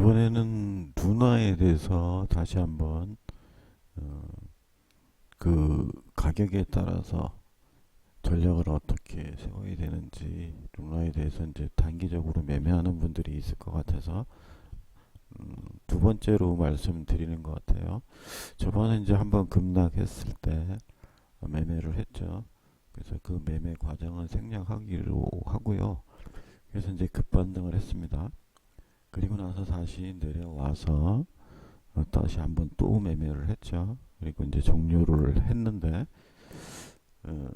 이번에는 둔화에 대해서 다시 한번 어, 그 가격에 따라서 전략을 어떻게 세워야 되는지 둔화에 대해서 이제 단기적으로 매매하는 분들이 있을 것 같아서 두 번째로 말씀드리는 것 같아요. 저번에 이제 한번 급락했을 때 매매를 했죠. 그래서 그 매매 과정은 생략하기로 하고요. 그래서 이제 급반등을 했습니다. 그리고 나서 다시 내려와서 다시 한번 또 매매를 했죠. 그리고 이제 종료를 했는데 어,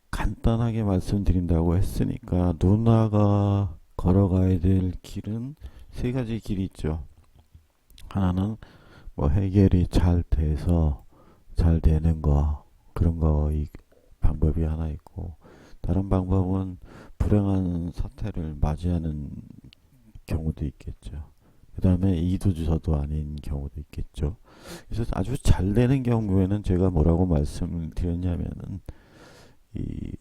간단하게 말씀드린다고 했으니까 누나가 걸어가야 될 길은 세 가지 길이 있죠. 하나는 뭐 해결이 잘 돼서 잘 되는 거, 그런 거 방법이 하나 있고, 다른 방법은 불행한 사태를 맞이하는 경우도 있겠죠. 그 다음에 이도저도 아닌 경우도 있겠죠. 그래서 아주 잘 되는 경우에는 제가 뭐라고 말씀을 드렸냐면은 이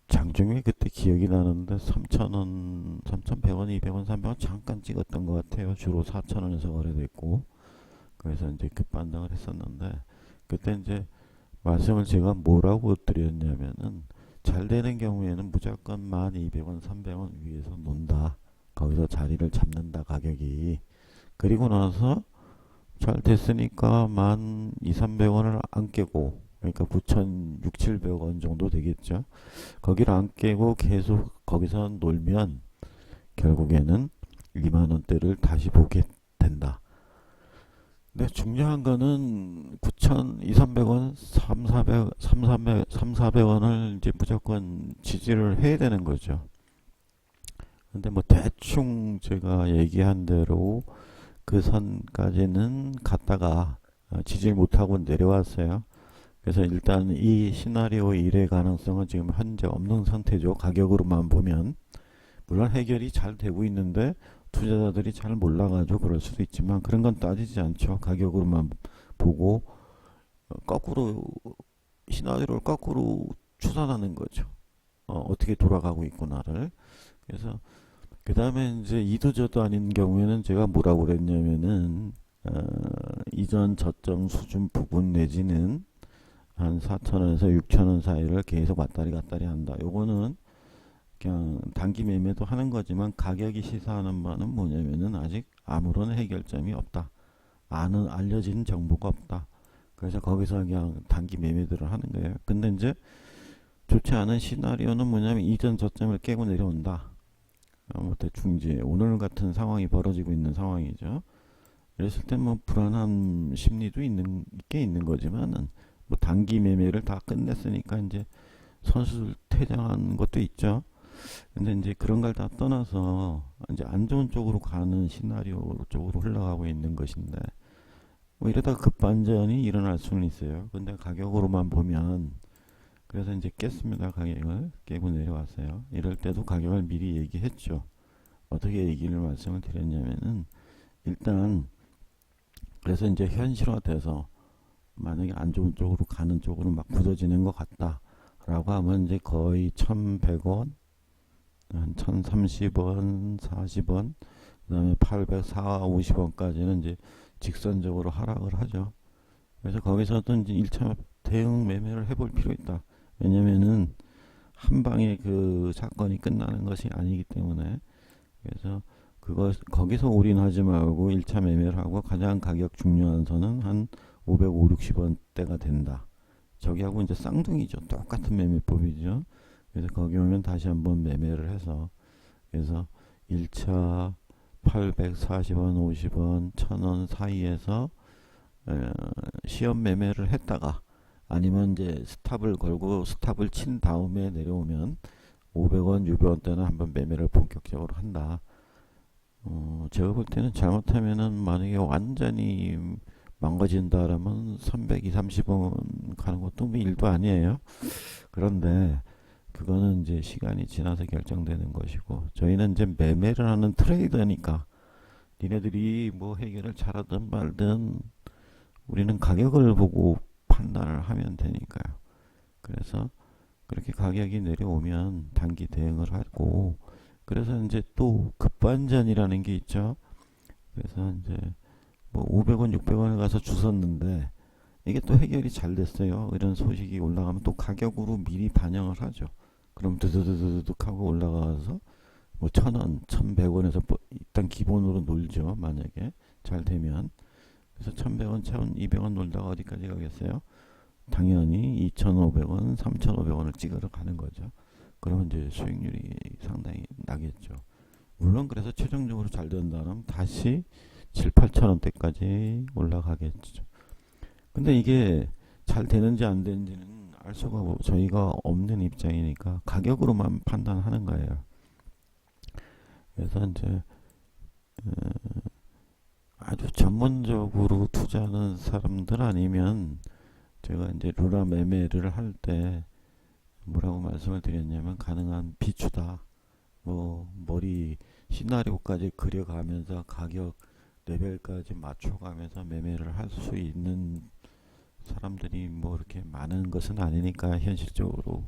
장중에 그때 기억이 나는데 3,000원, 3,100원, 200원, 300원 잠깐 찍었던 것 같아요. 주로 4,000원에서 거래됐고, 그래서 이제 급반등을 했었는데, 그때 이제 말씀을 제가 뭐라고 드렸냐면은 잘 되는 경우에는 무조건 1,200원, 300원 위에서 논다. 거기서 자리를 잡는다, 가격이. 그리고 나서 잘 됐으니까 12,300원을 안 깨고, 그러니까 9,600, 700원 정도 되겠죠. 거기를 안 깨고 계속 거기서 놀면 결국에는 2만원대를 다시 보게 된다. 근데 중요한 거는 9,200, 300원, 3,400원을 이제 무조건 지지를 해야 되는 거죠. 근데 뭐 대충 제가 얘기한 대로 그 선까지는 갔다가 지질 못하고 내려왔어요. 그래서 일단 이 시나리오 1의 가능성은 지금 현재 없는 상태죠. 가격으로만 보면. 물론 해결이 잘 되고 있는데 투자자들이 잘 몰라가지고 그럴 수도 있지만 그런 건 따지지 않죠. 가격으로만 보고 거꾸로 시나리오를 거꾸로 추산하는 거죠. 어떻게 돌아가고 있구나를. 그래서 그 다음에 이제 이도저도 아닌 경우에는 제가 뭐라고 그랬냐면은 이전 저점 수준 부분 내지는 한 4,000원에서 6,000원 사이를 계속 왔다리 갔다리 한다. 요거는 그냥 단기 매매도 하는 거지만 가격이 시사하는 바는 뭐냐면은 아직 아무런 해결점이 없다. 알려진 정보가 없다. 그래서 거기서 그냥 단기 매매들을 하는 거예요. 근데 이제 좋지 않은 시나리오는 뭐냐면 이전 저점을 깨고 내려온다. 뭐 대충 이제 오늘 같은 상황이 벌어지고 있는 상황이죠. 그랬을 때 뭐 불안한 심리도 있게 있는 거지만은 뭐 단기 매매를 다 끝냈으니까 이제 선수들 퇴장한 것도 있죠. 근데 이제 그런 걸 다 떠나서 이제 안 좋은 쪽으로 가는 시나리오 쪽으로 흘러가고 있는 것인데 뭐 이러다가 급반전이 일어날 수는 있어요. 근데 가격으로만 보면 그래서 이제 깼습니다. 가격을 깨고 내려왔어요. 이럴 때도 가격을 미리 얘기했죠. 어떻게 얘기를 말씀을 드렸냐면은 일단 그래서 이제 현실화돼서 만약에 안 좋은 쪽으로 가는 쪽으로 막 굳어지는 것 같다라고 하면 이제 거의 1,100원, 한 1,030원, 40원, 그다음에 800, 4, 50원까지는 이제 직선적으로 하락을 하죠. 그래서 거기서도 이제 1차 대응 매매를 해볼 필요 있다. 왜냐면은 한 방에 그 사건이 끝나는 것이 아니기 때문에 그래서 거기서 올인하지 말고 1차 매매를 하고 가장 가격 중요한 선은 한 500, 60원대가 된다. 저기하고 이제 쌍둥이죠. 똑같은 매매법이죠. 그래서 거기 오면 다시 한번 매매를 해서 그래서 1차 840원, 50원, 1000원 사이에서 시험 매매를 했다가 아니면 이제 스탑을 걸고 스탑을 친 다음에 내려오면 500원, 600원대는 한번 매매를 본격적으로 한다. 제가 볼 때는 잘못하면은 만약에 완전히 망가진다라면 300, 30원 가는 것도 뭐 일도 아니에요. 그런데 그거는 이제 시간이 지나서 결정되는 것이고 저희는 이제 매매를 하는 트레이더니까 니네들이 뭐 해결을 잘하든 말든 우리는 가격을 보고 판단을 하면 되니까요. 그래서 그렇게 가격이 내려오면 단기 대응을 하고 그래서 이제 또 급반전이라는 게 있죠. 그래서 이제 뭐 500원, 600원에 가서 주웠는데 이게 또 해결이 잘 됐어요. 이런 소식이 올라가면 또 가격으로 미리 반영을 하죠. 그럼 드드드드득 하고 올라가서 뭐 1,000원, 1,100원에서 일단 기본으로 놀죠. 만약에 잘 되면. 그래서 1,100원, 1,200원 놀다가 어디까지 가겠어요? 당연히 2,500원, 3,500원을 찍으러 가는 거죠. 그러면 이제 수익률이 상당히 나겠죠. 물론 그래서 최종적으로 잘 된다면 다시 7, 8,000원대까지 올라가겠죠. 근데 이게 잘 되는지 안 되는지는 알 수가 저희가 없는 입장이니까 가격으로만 판단하는 거예요. 그래서 이제 아주 전문적으로 투자하는 사람들 아니면 제가 이제 루라 매매를 할 때 뭐라고 말씀을 드렸냐면 가능한 비추다. 뭐 머리 시나리오까지 그려가면서 가격 레벨까지 맞춰가면서 매매를 할 수 있는 사람들이 뭐 이렇게 많은 것은 아니니까 현실적으로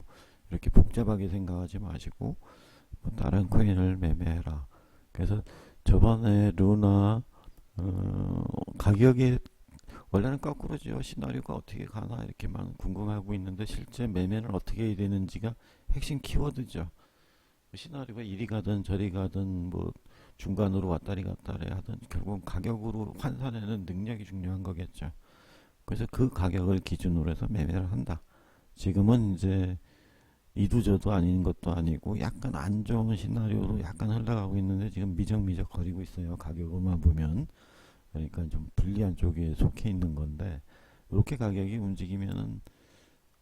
이렇게 복잡하게 생각하지 마시고 뭐 다른 코인을 매매해라. 그래서 저번에 루나 가격이 원래는 거꾸로죠. 시나리오가 어떻게 가나 이렇게만 궁금하고 있는데 실제 매매는 어떻게 해야 되는지가 핵심 키워드죠. 시나리오가 이리 가든 저리 가든 뭐 중간으로 왔다리 갔다리 하든 결국 가격으로 환산하는 능력이 중요한 거겠죠. 그래서 그 가격을 기준으로 해서 매매를 한다. 지금은 이제 이두저도 아닌 것도 아니고 약간 안 좋은 시나리오로 약간 흘러가고 있는데 지금 미적미적 거리고 있어요. 가격으로만 보면. 그러니까 좀 불리한 쪽에 속해 있는 건데 이렇게 가격이 움직이면은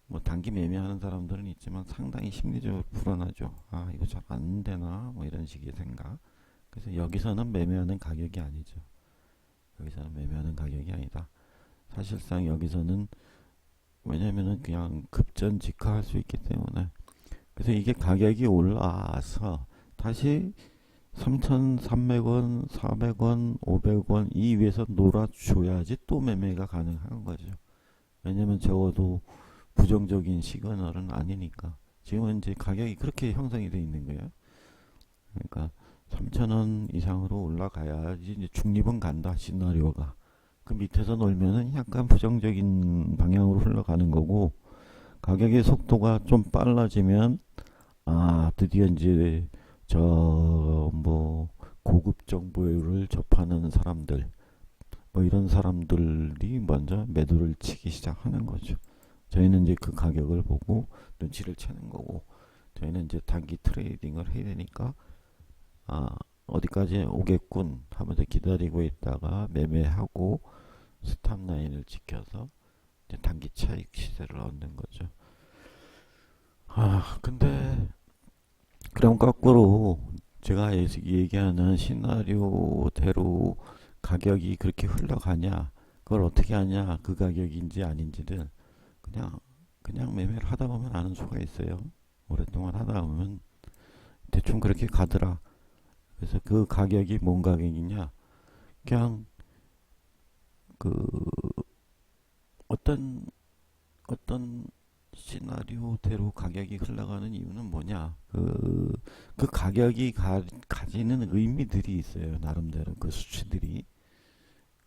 뭐 단기 매매하는 사람들은 있지만 상당히 심리적으로 불안하죠. 아 이거 잘 안 되나 뭐 이런 식의 생각. 그래서 여기서는 매매하는 가격이 아니죠. 여기서는 매매하는 가격이 아니다. 사실상 여기서는 왜냐면은 그냥 급전직하할 수 있기 때문에 그래서 이게 가격이 올라와서 다시 3,300원, 400원, 500원 이 위에서 놀아줘야지 또 매매가 가능한 거죠. 왜냐면 적어도 부정적인 시그널은 아니니까. 지금은 이제 가격이 그렇게 형성이 돼 있는 거예요. 그러니까 3,000원 이상으로 올라가야지 이제 중립은 간다 시나리오가. 그 밑에서 놀면은 약간 부정적인 방향으로 흘러가는 거고 가격의 속도가 좀 빨라지면 아 드디어 이제 저 뭐 고급 정보를 접하는 사람들 뭐 이런 사람들이 먼저 매도를 치기 시작하는 거죠. 저희는 이제 그 가격을 보고 눈치를 채는 거고 저희는 이제 단기 트레이딩을 해야 되니까 아 어디까지 오겠군 하면서 기다리고 있다가 매매하고 스탑 라인을 지켜서 이제 단기 차익 시세를 얻는 거죠. 아 근데 그럼 거꾸로 제가 얘기하는 시나리오대로 가격이 그렇게 흘러가냐 그걸 어떻게 하냐 그 가격인지 아닌지를 그냥 매매를 하다 보면 아는 수가 있어요. 오랫동안 하다 보면 대충 그렇게 가더라. 그래서 그 가격이 뭔 가격이냐 그냥 그 어떤 어떤 시나리오대로 가격이 흘러가는 이유는 뭐냐 그 가격이 가지는 의미들이 있어요. 나름대로 그 수치들이.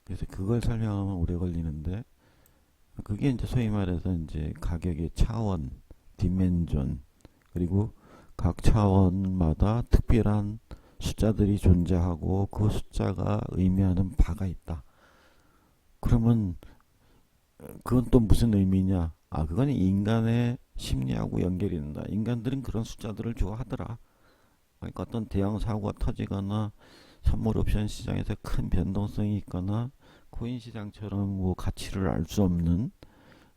그래서 그걸 설명하면 오래 걸리는데 그게 이제 소위 말해서 이제 가격의 차원, 디멘전 그리고 각 차원마다 특별한 숫자들이 존재하고 그 숫자가 의미하는 바가 있다. 그러면 그건 또 무슨 의미냐? 아, 그건 인간의 심리하고 연결이 된다. 인간들은 그런 숫자들을 좋아하더라. 그러니까 어떤 대형 사고가 터지거나 선물 옵션 시장에서 큰 변동성이 있거나 코인 시장처럼 뭐 가치를 알 수 없는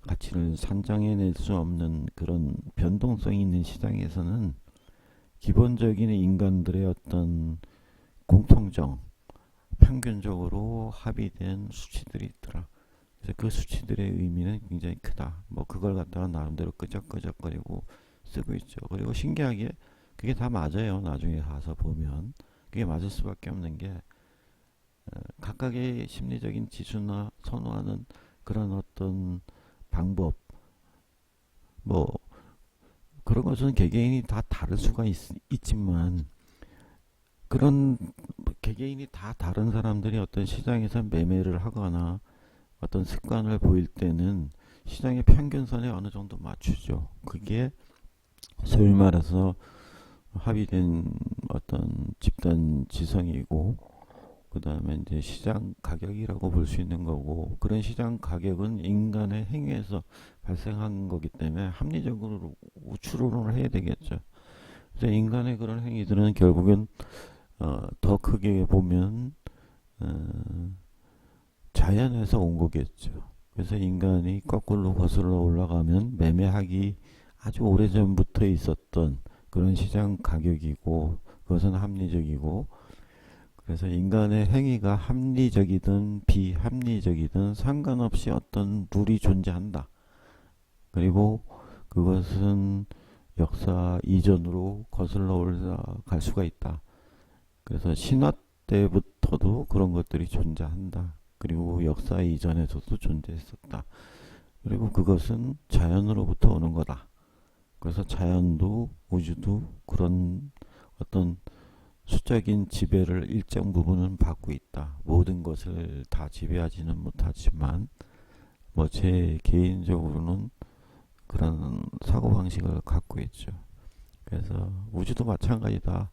가치를 산정해낼 수 없는 그런 변동성이 있는 시장에서는 기본적인 인간들의 어떤 공통정, 평균적으로 합의된 수치들이 있더라. 그래서 그 수치들의 의미는 굉장히 크다. 뭐 그걸 갖다가 나름대로 끄적끄적거리고 쓰고 있죠. 그리고 신기하게 그게 다 맞아요. 나중에 가서 보면 그게 맞을 수밖에 없는 게 각각의 심리적인 지수나 선호하는 그런 어떤 방법 뭐 그런 것은 개개인이 다 다를 수가 있지만 그런 개개인이 다 다른 사람들이 어떤 시장에서 매매를 하거나 어떤 습관을 보일 때는 시장의 평균선에 어느 정도 맞추죠. 그게 소위 말해서 합의된 어떤 집단 지성이고, 그 다음에 이제 시장 가격이라고 볼 수 있는 거고, 그런 시장 가격은 인간의 행위에서 발생한 거기 때문에 합리적으로 추론을 해야 되겠죠. 그래서 인간의 그런 행위들은 결국엔 더 크게 보면 자연에서 온 거겠죠. 그래서 인간이 거꾸로 거슬러 올라가면 매매하기 아주 오래전부터 있었던 그런 시장 가격이고, 그것은 합리적이고, 그래서 인간의 행위가 합리적이든 비합리적이든 상관없이 어떤 룰이 존재한다. 그리고 그것은 역사 이전으로 거슬러 올라갈 수가 있다. 그래서 신화 때부터도 그런 것들이 존재한다. 그리고 역사 이전에서도 존재했었다. 그리고 그것은 자연으로부터 오는 거다. 그래서 자연도 우주도 그런 어떤 수적인 지배를 일정 부분은 받고 있다. 모든 것을 다 지배하지는 못하지만 뭐 제 개인적으로는 그런 사고방식을 갖고 있죠. 그래서 우주도 마찬가지다.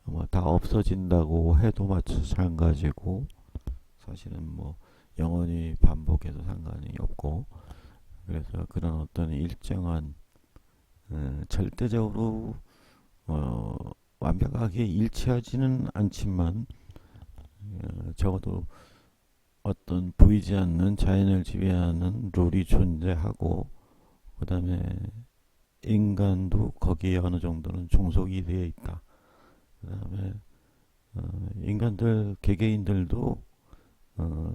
뭐 다 없어진다고 해도 마찬가지고, 사실은 뭐 영원히 반복해도 상관이 없고, 그래서 그런 어떤 일정한 절대적으로 완벽하게 일치하지는 않지만 적어도 어떤 보이지 않는 자연을 지배하는 룰이 존재하고, 그 다음에 인간도 거기에 어느 정도는 종속이 되어 있다. 그 다음에 인간들 개개인들도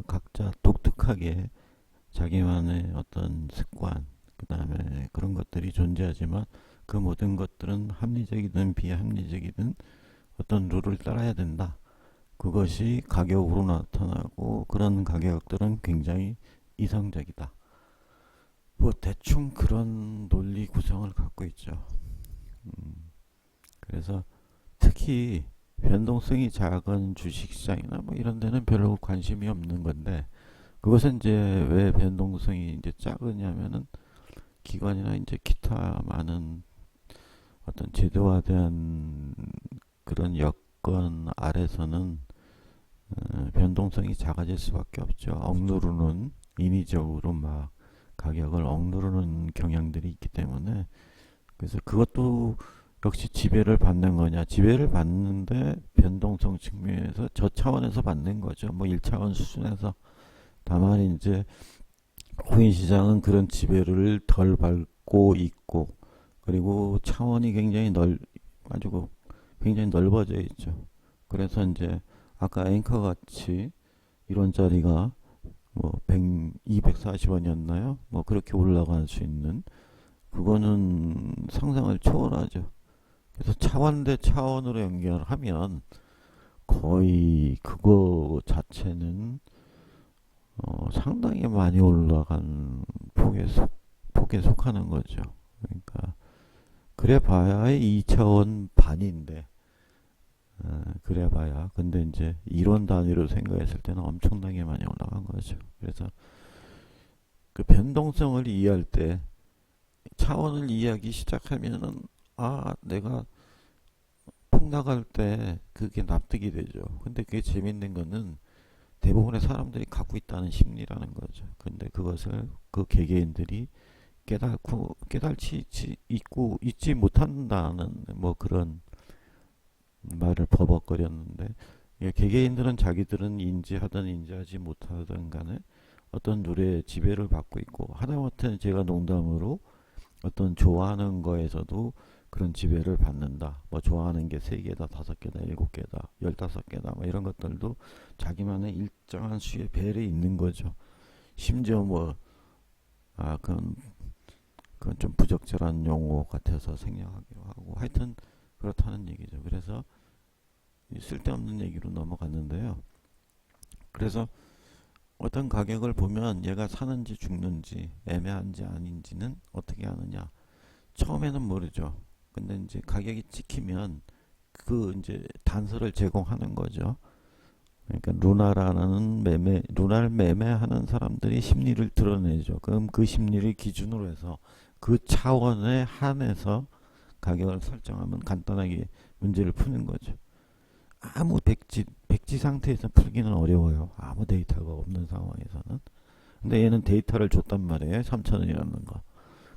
각자 독특하게 자기만의 어떤 습관, 그 다음에 그런 것들이 존재하지만 그 모든 것들은 합리적이든 비합리적이든 어떤 룰을 따라야 된다. 그것이 가격으로 나타나고, 그런 가격들은 굉장히 이상적이다. 뭐 대충 그런 논리 구성을 갖고 있죠. 그래서 특히 변동성이 작은 주식시장이나 뭐 이런 데는 별로 관심이 없는 건데, 그것은 이제 왜 변동성이 이제 작으냐면은 기관이나 이제 기타 많은 어떤 제도화된 그런 여건 아래서는 변동성이 작아질 수밖에 없죠. 억누르는, 인위적으로 막 가격을 억누르는 경향들이 있기 때문에. 그래서 그것도 역시 지배를 받는 거냐, 지배를 받는데 변동성 측면에서 저 차원에서 받는 거죠. 뭐 1차원 수준에서. 다만 이제 코인 시장은 그런 지배를 덜 받고 있고, 그리고 차원이 가지고 굉장히 넓어져 있죠. 그래서 이제 아까 앵커 같이 1원짜리가 뭐 240원이었나요? 뭐 그렇게 올라갈 수 있는, 그거는 상상을 초월하죠. 그래서 차원 대 차원으로 연결하면 거의 그거 자체는 상당히 많이 올라간 폭에 속하는 거죠. 그러니까 그래 봐야 2차원 반인데, 그래 봐야. 근데 이제 1원 단위로 생각했을 때는 엄청나게 많이 올라간 거죠. 그래서 그 변동성을 이해할 때, 차원을 이해하기 시작하면은 내가 폭락할 때 그게 납득이 되죠. 근데 그게 재밌는 거는 대부분의 사람들이 갖고 있다는 심리라는 거죠. 근데 그것을 그 개개인들이 깨달지 있지 못한다는 뭐 그런 말을 버벅거렸는데, 개개인들은 자기들은 인지하든 인지하지 못하든 간에 어떤 룰의 지배를 받고 있고, 하다못해 제가 농담으로 어떤 좋아하는 거에서도 그런 지배를 받는다. 뭐 좋아하는 게 3개다, 5개다, 7개다, 15개다, 뭐 이런 것들도 자기만의 일정한 수의 벨이 있는 거죠. 심지어 뭐, 그건 좀 부적절한 용어 같아서 생략하기로 하고, 하여튼 그렇다는 얘기죠. 그래서 쓸데없는 얘기로 넘어갔는데요. 그래서 어떤 가격을 보면 얘가 사는지 죽는지, 애매한지 아닌지는 어떻게 아느냐. 처음에는 모르죠. 근데 이제 가격이 찍히면 그 이제 단서를 제공하는 거죠. 그러니까 루나를 매매하는 사람들이 심리를 드러내죠. 그럼 그 심리를 기준으로 해서 그 차원에 한해서 가격을 설정하면 간단하게 문제를 푸는 거죠. 아무 백지 상태에서 풀기는 어려워요. 아무 데이터가 없는 상황에서는. 근데 얘는 데이터를 줬단 말이에요. 3,000원이라는 거.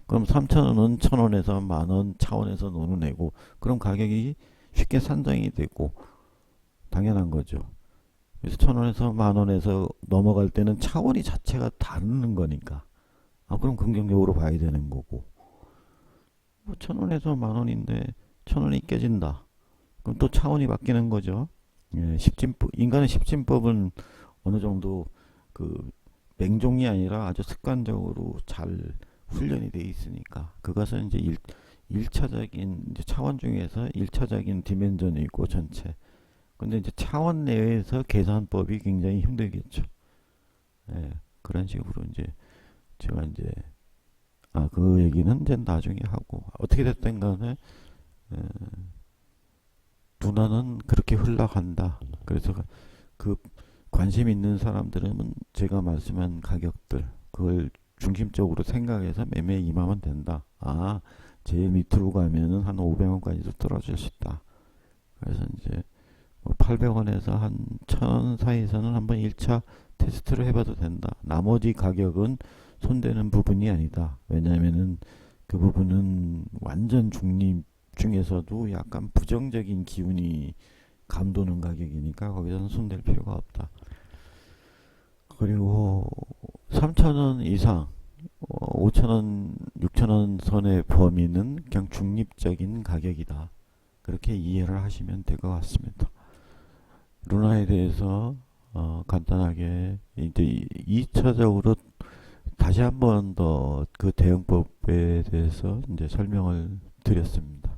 그럼 3,000원은 1,000원에서 만원 차원에서 노는애고, 그럼 가격이 쉽게 산정이 되고 당연한 거죠. 그래서 1,000원에서 만원에서 넘어갈 때는 차원이 자체가 다른 거니까. 그럼 긍정적으로 봐야 되는 거고. 뭐 1,000원에서 만원인데 1,000원이 깨진다. 그럼 또 차원이 바뀌는 거죠. 예, 인간의 십진법은 어느 정도 그 맹종이 아니라 아주 습관적으로 잘 훈련이 돼 있으니까, 그것은 이제 일차적인 이제 차원 중에서 일차적인 디멘전이 있고 전체. 근데 이제 차원 내에서 계산법이 굉장히 힘들겠죠. 예, 그런 식으로 이제 제가 이제 그 얘기는 이제 나중에 하고, 어떻게 됐든 간에 누나는 그렇게 흘러간다. 그래서 그 관심 있는 사람들은 제가 말씀한 가격들 그걸 중심적으로 생각해서 매매에 임하면 된다. 제일 밑으로 가면은 한 500원까지도 떨어질 수 있다. 그래서 이제 뭐 800원에서 한 1000원 사이에서는 한번 1차 테스트를 해봐도 된다. 나머지 가격은 손대는 부분이 아니다. 왜냐면은 그 부분은 완전 중립 중에서도 약간 부정적인 기운이 감도는 가격이니까 거기서는 손댈 필요가 없다. 그리고 3,000원 이상 5,000원, 6,000원 선의 범위는 그냥 중립적인 가격이다. 그렇게 이해를 하시면 될 것 같습니다. 루나에 대해서 간단하게 이제 2차적으로 다시 한번 더 그 대응법에 대해서 이제 설명을 드렸습니다.